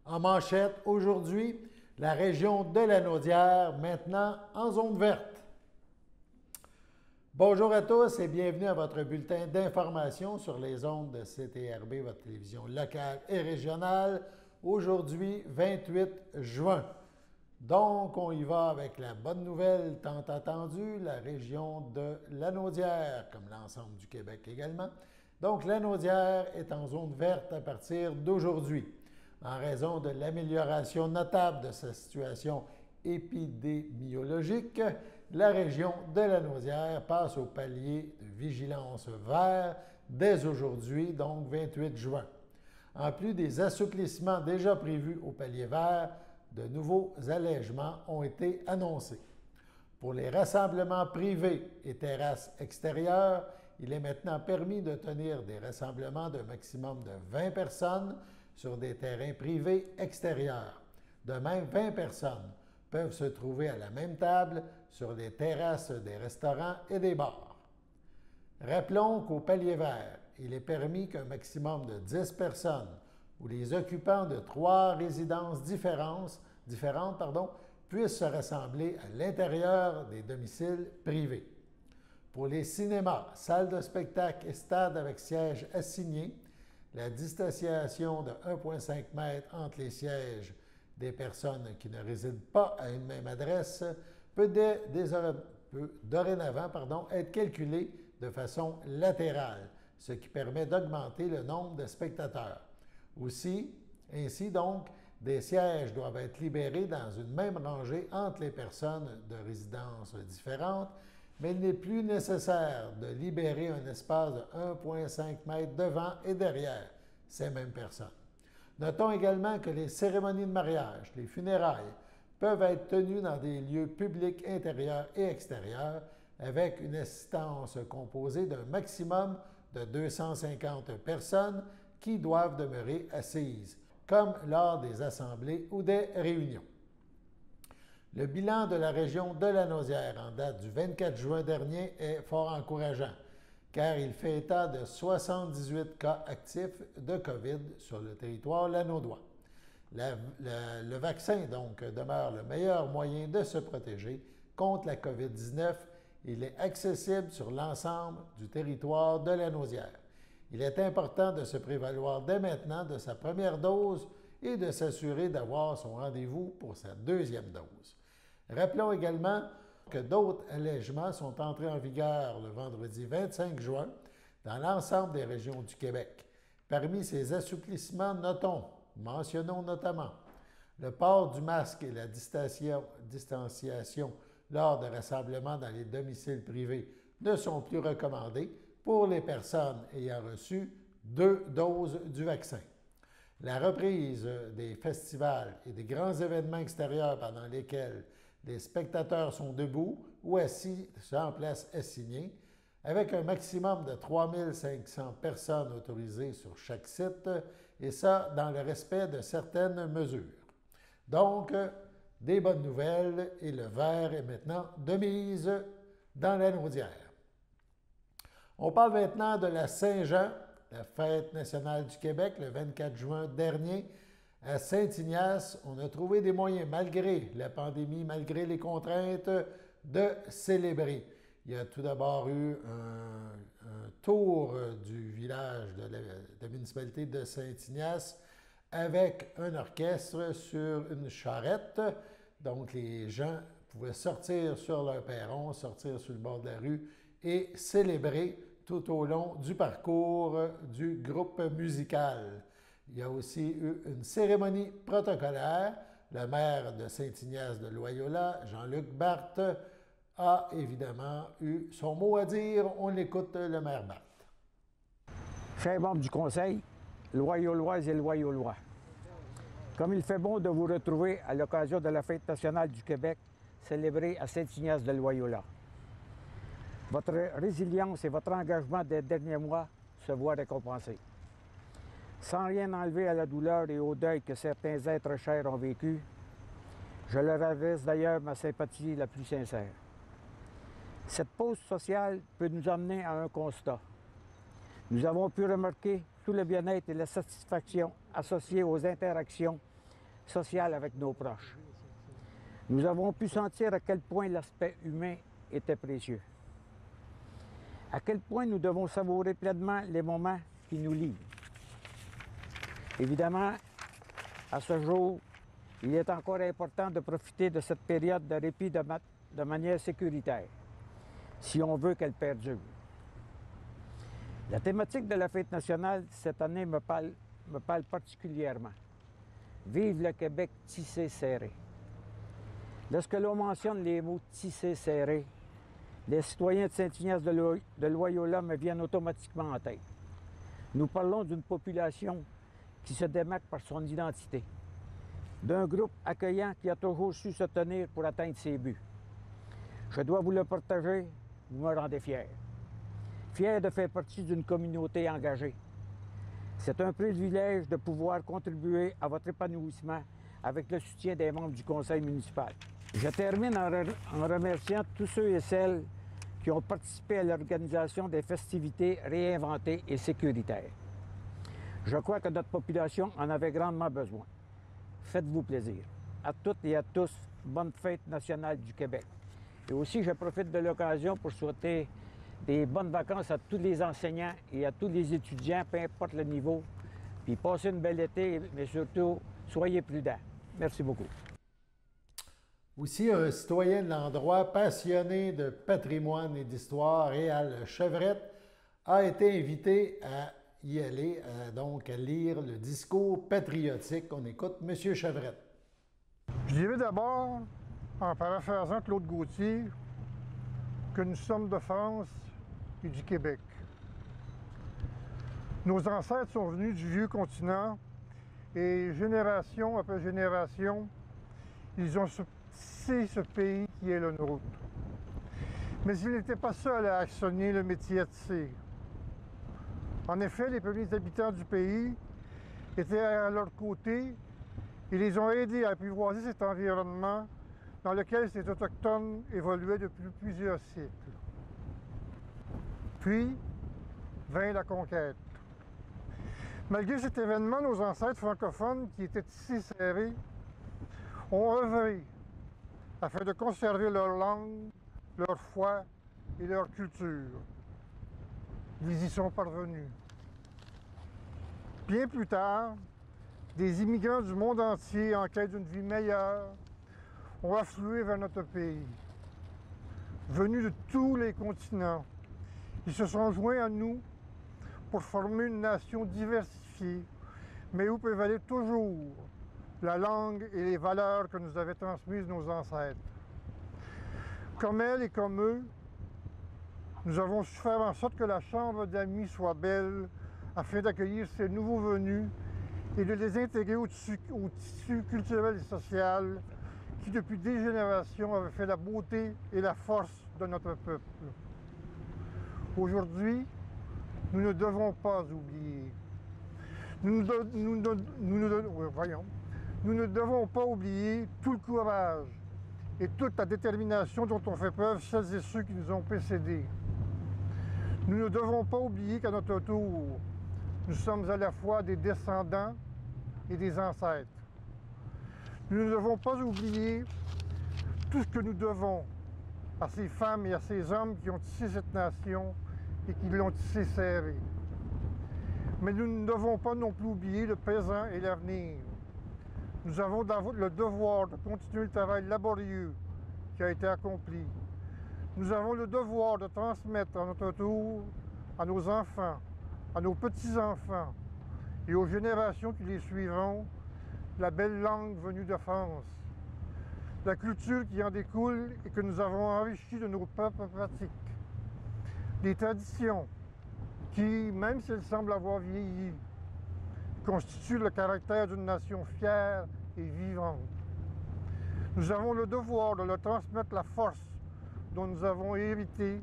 En manchette, aujourd'hui, la région de la Naudière, maintenant en zone verte. Bonjour à tous et bienvenue à votre bulletin d'information sur les ondes de CTRB, votre télévision locale et régionale. Aujourd'hui, 28 juin. Donc, on y va avec la bonne nouvelle tant attendue, la région de la Naudière, comme l'ensemble du Québec également. Donc, la Naudière est en zone verte à partir d'aujourd'hui. En raison de l'amélioration notable de sa situation épidémiologique, la région de la Naudière passe au palier de vigilance vert dès aujourd'hui, donc 28 juin. En plus des assouplissements déjà prévus au palier vert, de nouveaux allègements ont été annoncés. Pour les rassemblements privés et terrasses extérieures, il est maintenant permis de tenir des rassemblements d'un maximum de 20 personnes sur des terrains privés extérieurs. De même, 20 personnes peuvent se trouver à la même table sur les terrasses des restaurants et des bars. Rappelons qu'au palier vert, il est permis qu'un maximum de 10 personnes ou les occupants de 3 résidences différentes puissent se rassembler à l'intérieur des domiciles privés. Pour les cinémas, salles de spectacle et stades avec sièges assignés, la distanciation de 1,5 m entre les sièges des personnes qui ne résident pas à une même adresse peut dorénavant être calculée de façon latérale, ce qui permet d'augmenter le nombre de spectateurs. Ainsi donc, des sièges doivent être libérés dans une même rangée entre les personnes de résidences différentes, mais il n'est plus nécessaire de libérer un espace de 1,5 m devant et derrière ces mêmes personnes. Notons également que les cérémonies de mariage, les funérailles, peuvent être tenues dans des lieux publics intérieurs et extérieurs avec une assistance composée d'un maximum de 250 personnes qui doivent demeurer assises, comme lors des assemblées ou des réunions. Le bilan de la région de la Naudière en date du 24 juin dernier est fort encourageant, car il fait état de 78 cas actifs de COVID sur le territoire lanaudois. Le vaccin, donc, demeure le meilleur moyen de se protéger contre la COVID-19. Il est accessible sur l'ensemble du territoire de la Naudière. Il est important de se prévaloir dès maintenant de sa première dose et de s'assurer d'avoir son rendez-vous pour sa deuxième dose. Rappelons également que d'autres allègements sont entrés en vigueur le vendredi 25 juin dans l'ensemble des régions du Québec. Parmi ces assouplissements, mentionnons notamment le port du masque et la distanciation lors de rassemblements dans les domiciles privés ne sont plus recommandés pour les personnes ayant reçu 2 doses du vaccin. La reprise des festivals et des grands événements extérieurs pendant lesquels les spectateurs sont debout ou assis en place assignée, avec un maximum de 3 500 personnes autorisées sur chaque site, et ça dans le respect de certaines mesures. Donc, des bonnes nouvelles et le vert est maintenant de mise dans la Naudière. On parle maintenant de la Saint-Jean, la fête nationale du Québec, le 24 juin dernier. À Saint-Ignace, on a trouvé des moyens, malgré la pandémie, malgré les contraintes, de célébrer. Il y a tout d'abord eu un tour du village de la municipalité de Saint-Ignace avec un orchestre sur une charrette. Donc, les gens pouvaient sortir sur leur perron, sortir sur le bord de la rue et célébrer tout au long du parcours du groupe musical. Il y a aussi eu une cérémonie protocolaire. Le maire de Saint-Ignace de Loyola, Jean-Luc Barthe, a évidemment eu son mot à dire. On l'écoute, le maire Barthe. Chers membres du Conseil, Loyauloises et Loyaulois, comme il fait bon de vous retrouver à l'occasion de la Fête nationale du Québec, célébrée à Saint-Ignace de Loyola. Votre résilience et votre engagement des derniers mois se voient récompensés. Sans rien enlever à la douleur et au deuil que certains êtres chers ont vécu, je leur adresse d'ailleurs ma sympathie la plus sincère. Cette pause sociale peut nous amener à un constat. Nous avons pu remarquer tout le bien-être et la satisfaction associés aux interactions social avec nos proches. Nous avons pu sentir à quel point l'aspect humain était précieux. À quel point nous devons savourer pleinement les moments qui nous lient. Évidemment, à ce jour, il est encore important de profiter de cette période de répit de manière sécuritaire, si on veut qu'elle perdure. La thématique de la fête nationale cette année me parle particulièrement. Vive le Québec tissé serré. Lorsque l'on mentionne les mots tissé serré, les citoyens de Saint-Ignace de Loyola me viennent automatiquement en tête. Nous parlons d'une population qui se démarque par son identité, d'un groupe accueillant qui a toujours su se tenir pour atteindre ses buts. Je dois vous le partager, vous me rendez fier. Fier de faire partie d'une communauté engagée. C'est un privilège de pouvoir contribuer à votre épanouissement avec le soutien des membres du conseil municipal. Je termine en remerciant tous ceux et celles qui ont participé à l'organisation des festivités réinventées et sécuritaires. Je crois que notre population en avait grandement besoin. Faites-vous plaisir. À toutes et à tous, bonne fête nationale du Québec. Et aussi, je profite de l'occasion pour souhaiter des bonnes vacances à tous les enseignants et à tous les étudiants, peu importe le niveau. Puis passez une belle été, mais surtout, soyez prudents. Merci beaucoup. Aussi, un citoyen de l'endroit passionné de patrimoine et d'histoire, Réal Chevrette, a été invité à y aller, donc à lire le discours patriotique. On écoute M. Chevrette. Je dirais d'abord, en paraphrasant Claude Gauthier, que nous sommes de France et du Québec. Nos ancêtres sont venus du vieux continent et génération après génération, ils ont tissé ce pays qui est le nôtre. Mais ils n'étaient pas seuls à actionner le métier à tisser. En effet, les premiers habitants du pays étaient à leur côté et les ont aidés à apprivoiser cet environnement dans lequel ces Autochtones évoluaient depuis plusieurs siècles. Puis vint la conquête. Malgré cet événement, nos ancêtres francophones, qui étaient ici serrés, ont œuvré afin de conserver leur langue, leur foi et leur culture. Ils y sont parvenus. Bien plus tard, des immigrants du monde entier en quête d'une vie meilleure ont afflué vers notre pays. Venus de tous les continents, ils se sont joints à nous pour former une nation diversifiée, mais où prévalait toujours la langue et les valeurs que nous avaient transmises nos ancêtres. Comme elles et comme eux, nous avons su faire en sorte que la chambre d'amis soit belle afin d'accueillir ces nouveaux venus et de les intégrer au tissu culturel et social qui, depuis des générations, avait fait la beauté et la force de notre peuple. Aujourd'hui, nous ne devons pas oublier. Nous ne devons pas oublier tout le courage et toute la détermination dont ont fait preuve celles et ceux qui nous ont précédés. Nous ne devons pas oublier qu'à notre tour, nous sommes à la fois des descendants et des ancêtres. Nous ne devons pas oublier tout ce que nous devons à ces femmes et à ces hommes qui ont tissé cette nation et qui l'ont tissée serrée. Mais nous ne devons pas non plus oublier le présent et l'avenir. Nous avons le devoir de continuer le travail laborieux qui a été accompli. Nous avons le devoir de transmettre à notre tour à nos enfants, à nos petits-enfants et aux générations qui les suivront la belle langue venue de France, la culture qui en découle et que nous avons enrichie de nos propres pratiques, des traditions qui, même si elles semblent avoir vieilli, constituent le caractère d'une nation fière et vivante. Nous avons le devoir de leur transmettre la force dont nous avons hérité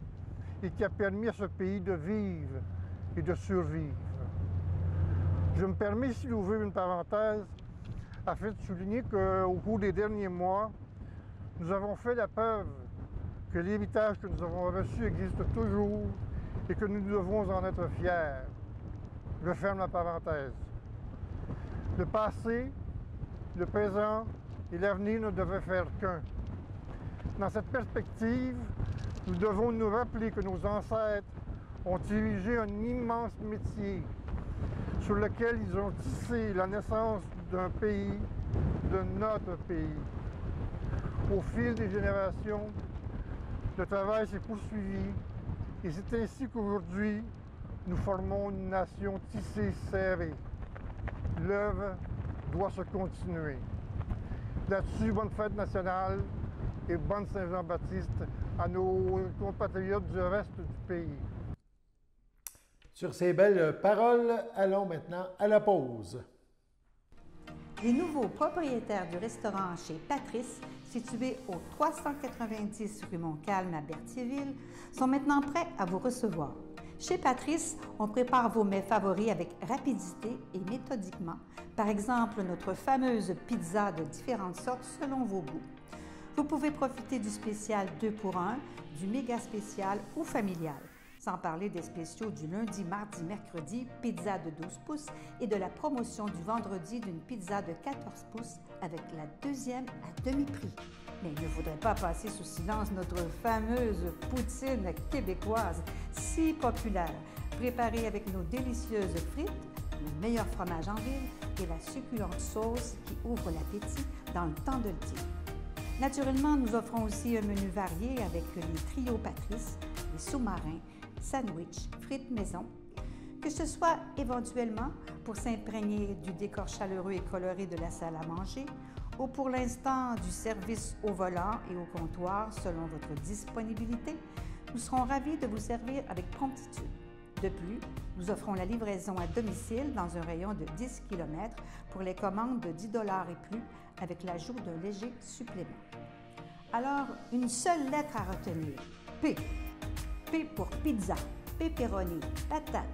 et qui a permis à ce pays de vivre et de survivre. Je me permets ici d'ouvrir une parenthèse afin de souligner qu'au cours des derniers mois, nous avons fait la preuve que l'héritage que nous avons reçu existe toujours et que nous devons en être fiers. Je ferme la parenthèse. Le passé le présent et l'avenir ne devaient faire qu'un. Dans cette perspective, nous devons nous rappeler que nos ancêtres ont dirigé un immense métier sur lequel ils ont tissé la naissance d'un pays, de notre pays. Au fil des générations, le travail s'est poursuivi et c'est ainsi qu'aujourd'hui, nous formons une nation tissée, serrée. L'œuvre doit se continuer. Là-dessus, bonne fête nationale et bonne Saint-Jean-Baptiste à nos compatriotes du reste du pays. Sur ces belles paroles, allons maintenant à la pause. Les nouveaux propriétaires du restaurant chez Patrice, situé au 390 rue Montcalm à Berthierville, sont maintenant prêts à vous recevoir. Chez Patrice, on prépare vos mets favoris avec rapidité et méthodiquement. Par exemple, notre fameuse pizza de différentes sortes selon vos goûts. Vous pouvez profiter du spécial 2 pour 1, du méga spécial ou familial. Sans parler des spéciaux du lundi, mardi, mercredi, pizza de 12 pouces et de la promotion du vendredi d'une pizza de 14 pouces avec la deuxième à demi-prix. Mais il ne faudrait pas passer sous silence notre fameuse poutine québécoise, si populaire, préparée avec nos délicieuses frites, le meilleur fromage en ville et la succulente sauce qui ouvre l'appétit dans le temps de le dire. Naturellement, nous offrons aussi un menu varié avec les trios Patrice, les sous-marins, sandwich, frites maison, que ce soit éventuellement pour s'imprégner du décor chaleureux et coloré de la salle à manger ou pour l'instant du service au volant et au comptoir selon votre disponibilité, nous serons ravis de vous servir avec promptitude. De plus, nous offrons la livraison à domicile dans un rayon de 10 km pour les commandes de 10 $ et plus avec l'ajout d'un léger supplément. Alors, une seule lettre à retenir, P. P pour pizza, pepperoni, patate,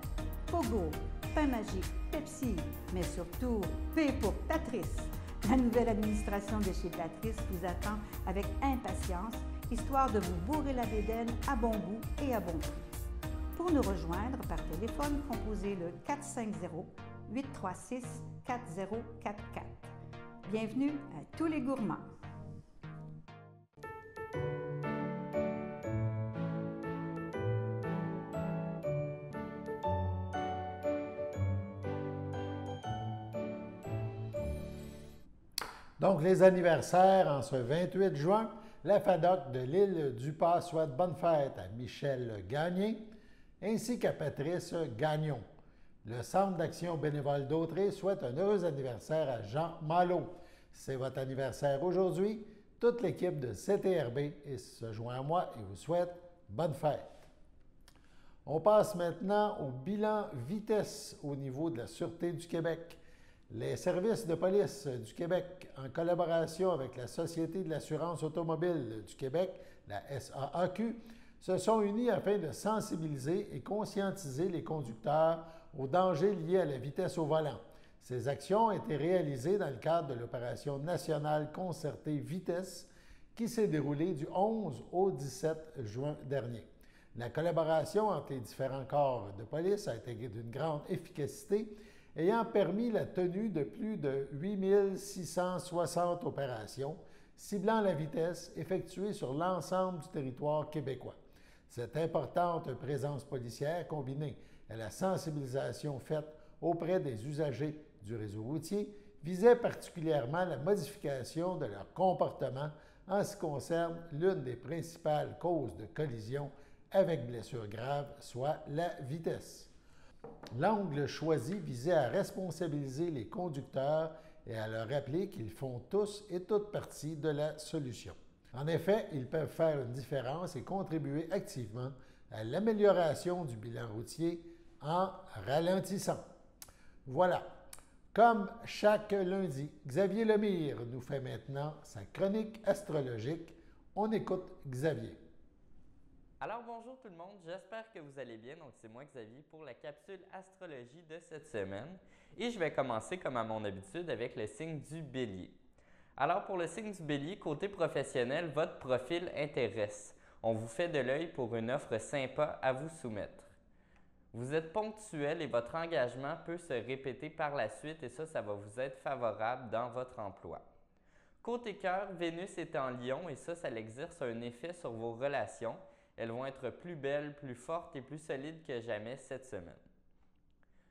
pogo, pain magique, Pepsi, mais surtout P pour Patrice. La nouvelle administration de chez Patrice vous attend avec impatience, histoire de vous bourrer la bédaine à bon goût et à bon prix. Pour nous rejoindre par téléphone, composez le 450-836-4044. Bienvenue à tous les gourmands. Donc, les anniversaires en ce 28 juin, la FADOC de l'île du Pas souhaite bonne fête à Michel Gagné ainsi qu'à Patrice Gagnon. Le Centre d'action bénévole d'Autrey souhaite un heureux anniversaire à Jean Malo. C'est votre anniversaire aujourd'hui. Toute l'équipe de CTRB se joint à moi et vous souhaite bonne fête. On passe maintenant au bilan vitesse au niveau de la Sûreté du Québec. Les services de police du Québec, en collaboration avec la Société de l'assurance automobile du Québec, la SAAQ, se sont unis afin de sensibiliser et conscientiser les conducteurs aux dangers liés à la vitesse au volant. Ces actions ont été réalisées dans le cadre de l'opération nationale concertée Vitesse qui s'est déroulée du 11 au 17 juin dernier. La collaboration entre les différents corps de police a été d'une grande efficacité, ayant permis la tenue de plus de 8660 opérations ciblant la vitesse effectuées sur l'ensemble du territoire québécois. Cette importante présence policière, combinée à la sensibilisation faite auprès des usagers du réseau routier, visait particulièrement la modification de leur comportement en ce qui concerne l'une des principales causes de collision avec blessures graves, soit la vitesse. L'angle choisi visait à responsabiliser les conducteurs et à leur rappeler qu'ils font tous et toutes partie de la solution. En effet, ils peuvent faire une différence et contribuer activement à l'amélioration du bilan routier en ralentissant. Voilà. Comme chaque lundi, Xavier Lemire nous fait maintenant sa chronique astrologique. On écoute Xavier. Alors bonjour tout le monde, j'espère que vous allez bien. Donc c'est moi Xavier pour la capsule astrologie de cette semaine. Et je vais commencer comme à mon habitude avec le signe du Bélier. Alors pour le signe du Bélier, côté professionnel, votre profil intéresse. On vous fait de l'œil pour une offre sympa à vous soumettre. Vous êtes ponctuel et votre engagement peut se répéter par la suite et ça va vous être favorable dans votre emploi. Côté cœur, Vénus est en Lion et ça exerce un effet sur vos relations. Elles vont être plus belles, plus fortes et plus solides que jamais cette semaine.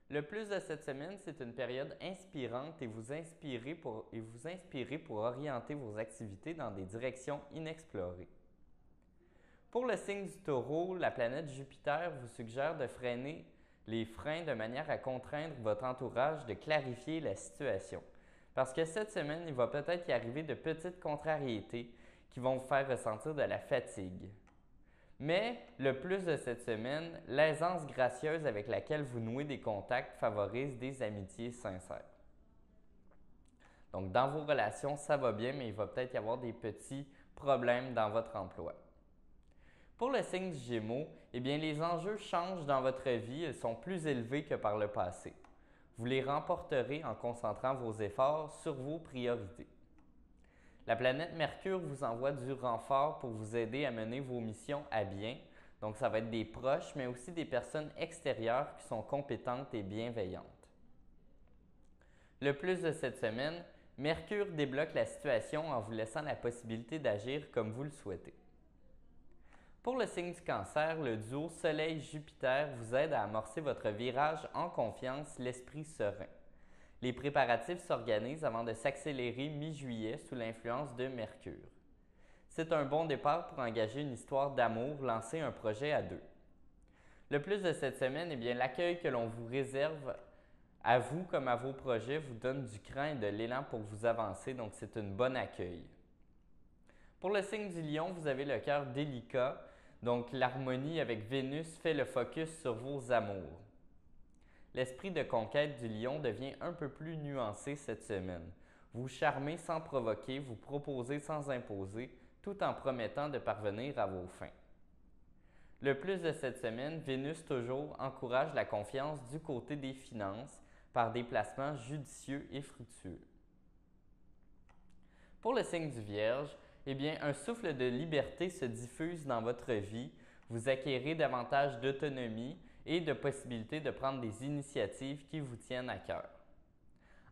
Le plus de cette semaine, c'est une période inspirante et vous inspirez pour orienter vos activités dans des directions inexplorées. Pour le signe du Taureau, la planète Jupiter vous suggère de freiner les freins de manière à contraindre votre entourage de clarifier la situation. Parce que cette semaine, il va peut-être y arriver de petites contrariétés qui vont vous faire ressentir de la fatigue. Mais le plus de cette semaine, l'aisance gracieuse avec laquelle vous nouez des contacts favorise des amitiés sincères. Donc, dans vos relations, ça va bien, mais il va peut-être y avoir des petits problèmes dans votre emploi. Pour le signe du Gémeaux, eh bien, les enjeux changent dans votre vie, ils sont plus élevés que par le passé. Vous les remporterez en concentrant vos efforts sur vos priorités. La planète Mercure vous envoie du renfort pour vous aider à mener vos missions à bien. Donc, ça va être des proches, mais aussi des personnes extérieures qui sont compétentes et bienveillantes. Le plus de cette semaine, Mercure débloque la situation en vous laissant la possibilité d'agir comme vous le souhaitez. Pour le signe du Cancer, le duo Soleil-Jupiter vous aide à amorcer votre virage en confiance, l'esprit serein. Les préparatifs s'organisent avant de s'accélérer mi-juillet sous l'influence de Mercure. C'est un bon départ pour engager une histoire d'amour, lancer un projet à deux. Le plus de cette semaine, eh bien, l'accueil que l'on vous réserve à vous comme à vos projets vous donne du cran et de l'élan pour vous avancer, donc c'est un bon accueil. Pour le signe du Lion, vous avez le cœur délicat, donc l'harmonie avec Vénus fait le focus sur vos amours. L'esprit de conquête du Lion devient un peu plus nuancé cette semaine. Vous charmez sans provoquer, vous proposez sans imposer, tout en promettant de parvenir à vos fins. Le plus de cette semaine, Vénus toujours encourage la confiance du côté des finances par des placements judicieux et fructueux. Pour le signe du Vierge, eh bien, un souffle de liberté se diffuse dans votre vie. Vous acquérez davantage d'autonomie et de possibilités de prendre des initiatives qui vous tiennent à cœur.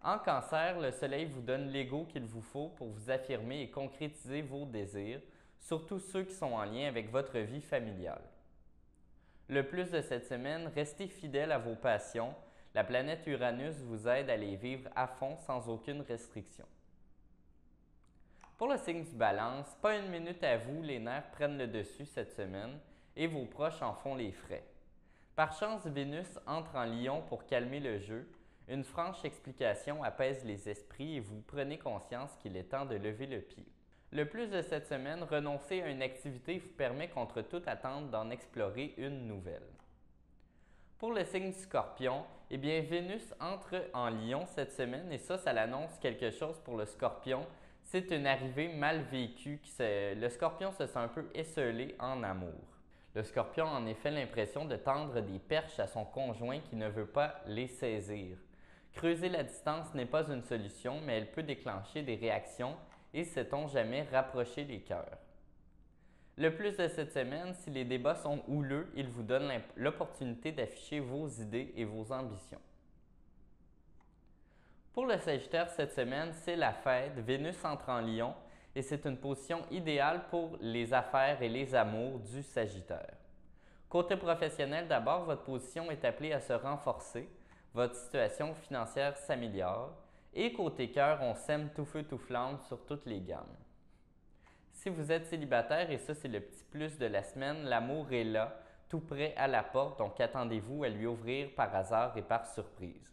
En Cancer, le Soleil vous donne l'ego qu'il vous faut pour vous affirmer et concrétiser vos désirs, surtout ceux qui sont en lien avec votre vie familiale. Le plus de cette semaine, restez fidèle à vos passions. La planète Uranus vous aide à les vivre à fond sans aucune restriction. Pour le signe du Balance, pas une minute à vous, les nerfs prennent le dessus cette semaine et vos proches en font les frais. Par chance, Vénus entre en Lion pour calmer le jeu. Une franche explication apaise les esprits et vous prenez conscience qu'il est temps de lever le pied. Le plus de cette semaine, renoncer à une activité vous permet contre toute attente d'en explorer une nouvelle. Pour le signe du Scorpion, eh bien, Vénus entre en Lion cette semaine et ça l'annonce quelque chose pour le Scorpion. C'est une arrivée mal vécue. Le Scorpion se sent un peu esseulé en amour. Le Scorpion a en effet l'impression de tendre des perches à son conjoint qui ne veut pas les saisir. Creuser la distance n'est pas une solution, mais elle peut déclencher des réactions et, sait-on jamais, rapprocher les cœurs. Le plus de cette semaine, si les débats sont houleux, ils vous donnent l'opportunité d'afficher vos idées et vos ambitions. Pour le Sagittaire cette semaine, c'est la fête. Vénus entre en Lion et c'est une position idéale pour les affaires et les amours du Sagittaire. Côté professionnel, d'abord, votre position est appelée à se renforcer. Votre situation financière s'améliore. Et côté cœur, on sème tout feu tout flamme sur toutes les gammes. Si vous êtes célibataire, et ça c'est le petit plus de la semaine, l'amour est là, tout près à la porte, donc attendez-vous à lui ouvrir par hasard et par surprise.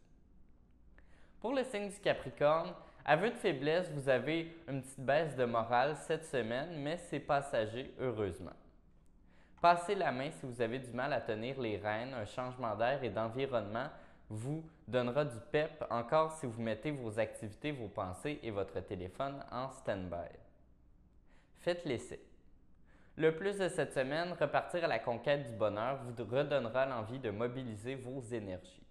Pour le signe du Capricorne, aveu de faiblesse, vous avez une petite baisse de morale cette semaine, mais c'est passager, heureusement. Passez la main si vous avez du mal à tenir les rênes, un changement d'air et d'environnement vous donnera du pep, encore si vous mettez vos activités, vos pensées et votre téléphone en stand-by. Faites l'essai. Le plus de cette semaine, repartir à la conquête du bonheur vous redonnera l'envie de mobiliser vos énergies.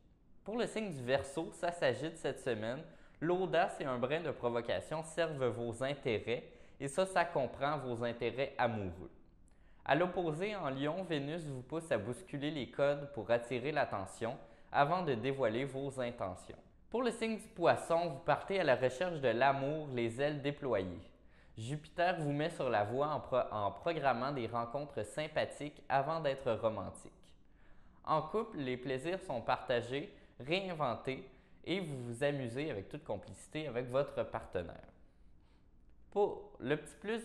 Pour le signe du Verseau, ça s'agite cette semaine. L'audace et un brin de provocation servent vos intérêts et ça comprend vos intérêts amoureux. À l'opposé, en Lion, Vénus vous pousse à bousculer les codes pour attirer l'attention avant de dévoiler vos intentions. Pour le signe du Poisson, vous partez à la recherche de l'amour, les ailes déployées. Jupiter vous met sur la voie en programmant des rencontres sympathiques avant d'être romantique. En couple, les plaisirs sont partagés, réinventés et vous vous amusez avec toute complicité avec votre partenaire. Pour le petit plus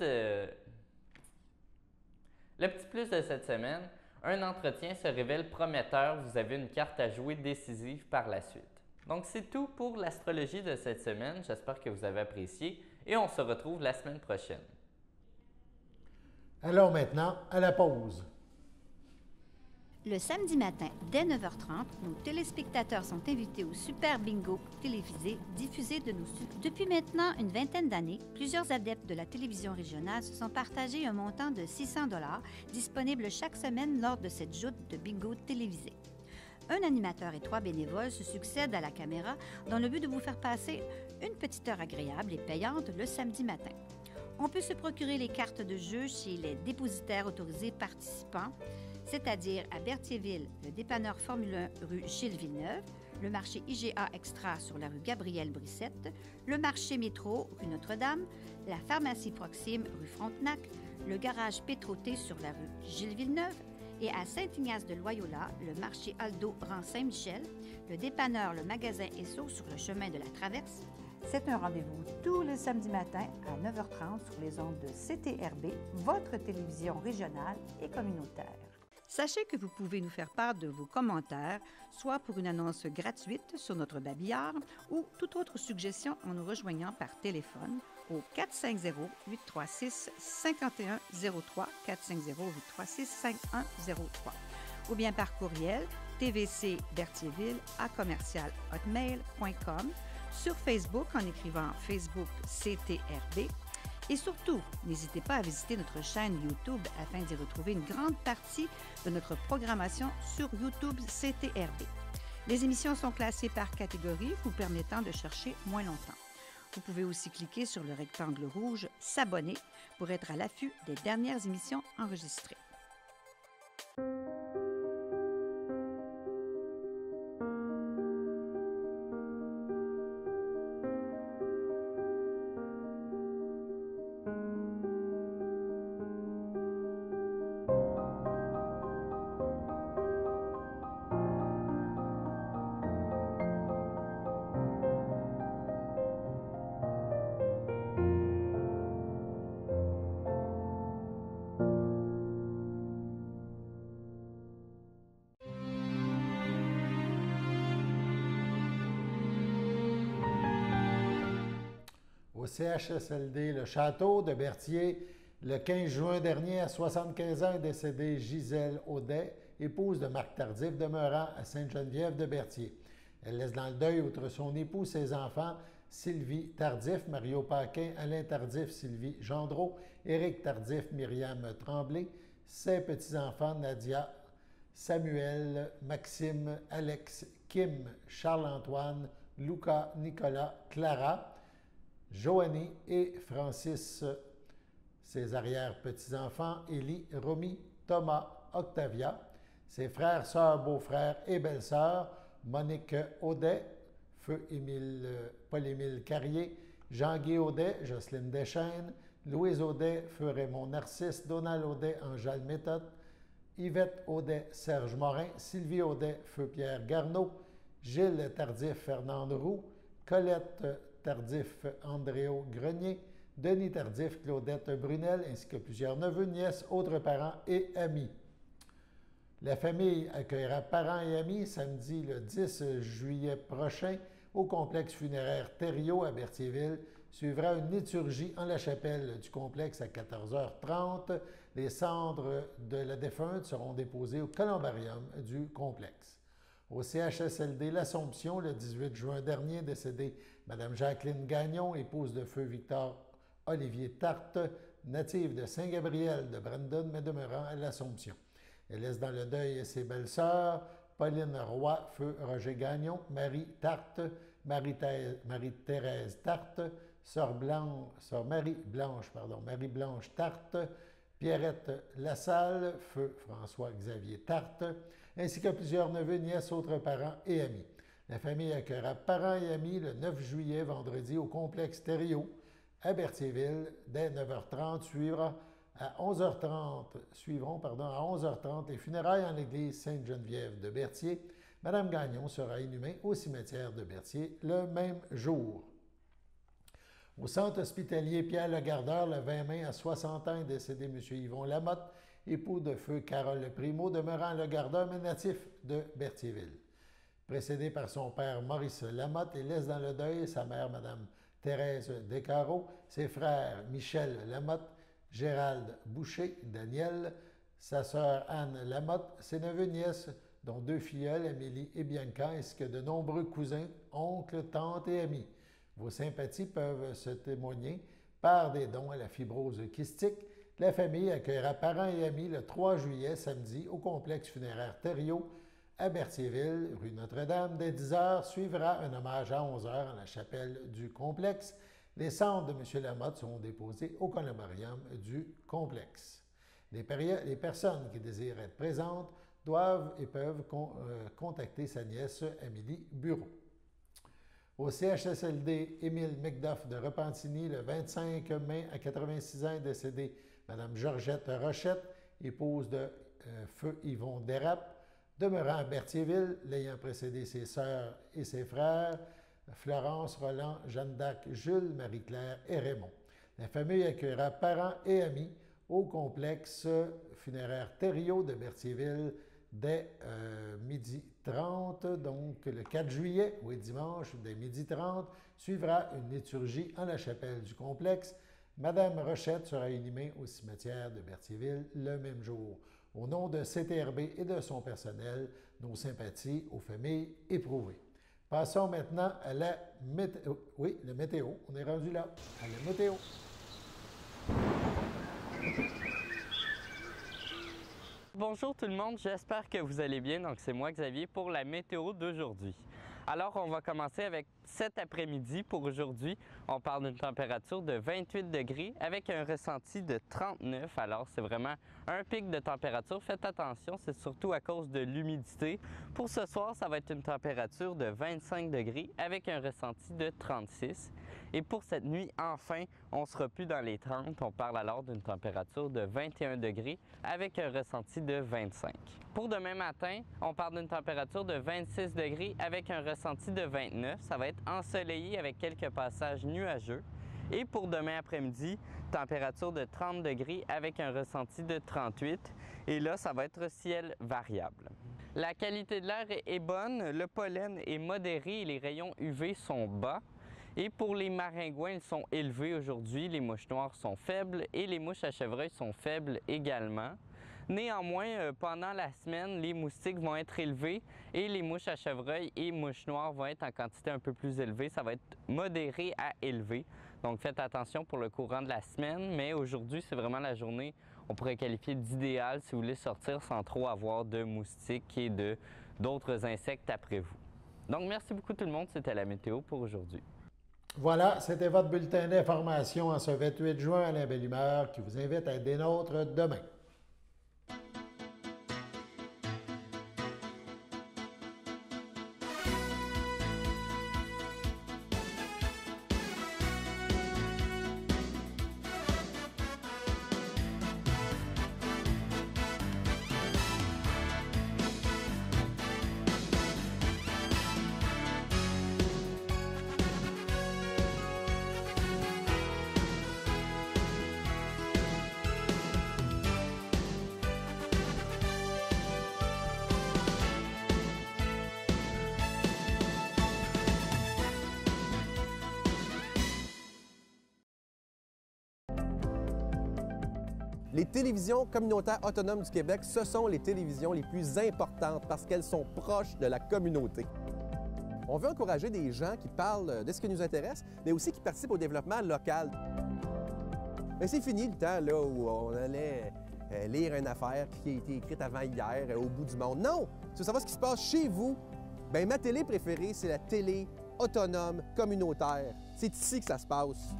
de cette semaine, un entretien se révèle prometteur, vous avez une carte à jouer décisive par la suite. Donc c'est tout pour l'astrologie de cette semaine, j'espère que vous avez apprécié et on se retrouve la semaine prochaine. Allons maintenant à la pause. Le samedi matin, dès 9h30, nos téléspectateurs sont invités au Super Bingo télévisé diffusé de nos studios. Depuis maintenant une vingtaine d'années, plusieurs adeptes de la télévision régionale se sont partagés un montant de 600 $ disponible chaque semaine lors de cette joute de bingo télévisé. Un animateur et 3 bénévoles se succèdent à la caméra dans le but de vous faire passer une petite heure agréable et payante le samedi matin. On peut se procurer les cartes de jeu chez les dépositaires autorisés participants, c'est-à-dire à Berthierville, le dépanneur Formule 1 rue Gilles Villeneuve, le marché IGA Extra sur la rue Gabrielle Brissette, le marché Métro rue Notre-Dame, la pharmacie Proxime rue Frontenac, le garage Pétroté sur la rue Gilles Villeneuve et à Saint-Ignace-de-Loyola, le marché Aldo rang Saint-Michel, le dépanneur Le Magasin Esso sur le chemin de la Traverse. C'est un rendez-vous tous les samedis matins à 9h30 sur les ondes de CTRB, votre télévision régionale et communautaire. Sachez que vous pouvez nous faire part de vos commentaires, soit pour une annonce gratuite sur notre babillard ou toute autre suggestion en nous rejoignant par téléphone au 450-836-5103, 450-836-5103, ou bien par courriel tvcberthierville@hotmail.com, sur Facebook en écrivant Facebook CTRB. Et surtout, n'hésitez pas à visiter notre chaîne YouTube afin d'y retrouver une grande partie de notre programmation sur YouTube CTRB. Les émissions sont classées par catégorie, vous permettant de chercher moins longtemps. Vous pouvez aussi cliquer sur le rectangle rouge « S'abonner » pour être à l'affût des dernières émissions enregistrées. Au CHSLD, le château de Berthier, le 15 juin dernier, à 75 ans, est décédée Gisèle Audet, épouse de Marc Tardif, demeurant à Sainte-Geneviève de Berthier. Elle laisse dans le deuil, outre son époux, ses enfants, Sylvie Tardif, Mario Paquin, Alain Tardif, Sylvie Gendreau, Éric Tardif, Myriam Tremblay, ses petits-enfants, Nadia, Samuel, Maxime, Alex, Kim, Charles-Antoine, Luca, Nicolas, Clara, Joanie et Francis, ses arrière-petits-enfants, Élie, Romy, Thomas, Octavia, ses frères, sœurs, beaux-frères et belles-sœurs, Monique Audet, feu Paul-Émile Carrier, Jean-Guy Audet, Jocelyne Deschênes, Louise Audet, feu Raymond Narcisse, Donald Audet, Angèle Méthode, Yvette Audet, Serge Morin, Sylvie Audet, feu Pierre Garneau, Gilles Tardif, Fernande Roux, Colette Tardif, Andréo Grenier, Denis Tardif, Claudette Brunel, ainsi que plusieurs neveux, nièces, autres parents et amis. La famille accueillera parents et amis samedi le 10 juillet prochain au complexe funéraire Thériault à Berthierville. Suivra une liturgie en la chapelle du complexe à 14h30. Les cendres de la défunte seront déposées au columbarium du complexe. Au CHSLD L'Assomption, le 18 juin dernier, décédée Mme Jacqueline Gagnon, épouse de feu Victor Olivier Tarte, native de Saint-Gabriel de Brandon, mais demeurant à l'Assomption. Elle laisse dans le deuil ses belles-sœurs, Pauline Roy, feu Roger Gagnon, Marie Tarte, Marie-Thérèse Tarte, Marie-Blanche Tarte, Pierrette Lassalle, feu François-Xavier Tarte, ainsi que plusieurs neveux, nièces, autres parents et amis. La famille accueillera parents et amis le 9 juillet, vendredi, au complexe Thériault, à Berthierville, dès 9h30. Suivront à 11h30 les funérailles en l'église Sainte-Geneviève de Berthier. Madame Gagnon sera inhumée au cimetière de Berthier le même jour. Au centre hospitalier Pierre Le Gardeur, le 20 mai, à 60 ans, est décédé M. Yvon Lamotte, époux de feu Carole Le Primo, demeurant Le Gardeur, mais natif de Berthierville. Précédé par son père Maurice Lamotte, il laisse dans le deuil sa mère, Mme Thérèse Descarreaux, ses frères Michel Lamotte, Gérald Boucher, Daniel, sa sœur Anne Lamotte, ses neveux nièces, dont 2 filleules, Amélie et Bianca, ainsi que de nombreux cousins, oncles, tantes et amis. Vos sympathies peuvent se témoigner par des dons à la fibrose kystique. La famille accueillera parents et amis le 3 juillet, samedi, au complexe funéraire Thériault, à Berthierville, rue Notre-Dame. Dès 10h, suivra un hommage à 11h en la chapelle du complexe. Les cendres de M. Lamotte seront déposées au columbarium du complexe. Les personnes qui désirent être présentes doivent et peuvent contacter sa nièce Amélie Bureau. Au CHSLD, Émile McDuff de Repentigny, le 25 mai, à 86 ans, est décédée Mme Georgette Rochette, épouse de feu Yvon Dérape, demeurant à Berthierville, l'ayant précédé ses sœurs et ses frères, Florence, Roland, Jeanne d'Arc, Jules, Marie-Claire et Raymond. La famille accueillera parents et amis au complexe funéraire Thériault de Berthierville dès 12h30, donc le 4 juillet, oui dimanche, dès 12h30, suivra une liturgie en la chapelle du complexe. Madame Rochette sera inhumée au cimetière de Berthierville le même jour. Au nom de CTRB et de son personnel, nos sympathies aux familles éprouvées. Passons maintenant à la météo. Oui, la météo. On est rendu là, à la météo. Bonjour tout le monde, j'espère que vous allez bien. Donc c'est moi Xavier pour la météo d'aujourd'hui. Alors on va commencer avec cet après-midi. Pour aujourd'hui, on parle d'une température de 28 degrés avec un ressenti de 39. Alors c'est vraiment un pic de température. Faites attention, c'est surtout à cause de l'humidité. Pour ce soir, ça va être une température de 25 degrés avec un ressenti de 36. Et pour cette nuit, enfin, on ne sera plus dans les 30. On parle alors d'une température de 21 degrés avec un ressenti de 25. Pour demain matin, on parle d'une température de 26 degrés avec un ressenti de 29. Ça va être ensoleillé avec quelques passages nuageux. Et pour demain après-midi, température de 30 degrés avec un ressenti de 38. Et là, ça va être ciel variable. La qualité de l'air est bonne, le pollen est modéré et les rayons UV sont bas. Et pour les maringouins, ils sont élevés aujourd'hui, les mouches noires sont faibles et les mouches à chevreuil sont faibles également. Néanmoins, pendant la semaine, les moustiques vont être élevés et les mouches à chevreuil et mouches noires vont être en quantité un peu plus élevée. Ça va être modéré à élevé. Donc faites attention pour le courant de la semaine, mais aujourd'hui, c'est vraiment la journée, on pourrait qualifier d'idéale si vous voulez sortir sans trop avoir de moustiques et d'autres insectes après vous. Donc merci beaucoup tout le monde, c'était la météo pour aujourd'hui. Voilà, c'était votre bulletin d'information en ce 28 juin à la belle humeur qui vous invite à être des nôtres demain. Les télévisions communautaires autonomes du Québec, ce sont les télévisions les plus importantes parce qu'elles sont proches de la communauté. On veut encourager des gens qui parlent de ce qui nous intéresse, mais aussi qui participent au développement local. Mais c'est fini le temps là, où on allait lire une affaire qui a été écrite avant hier au bout du monde. Non! Si vous savez ce qui se passe chez vous, bien, ma télé préférée, c'est la télé autonome communautaire. C'est ici que ça se passe.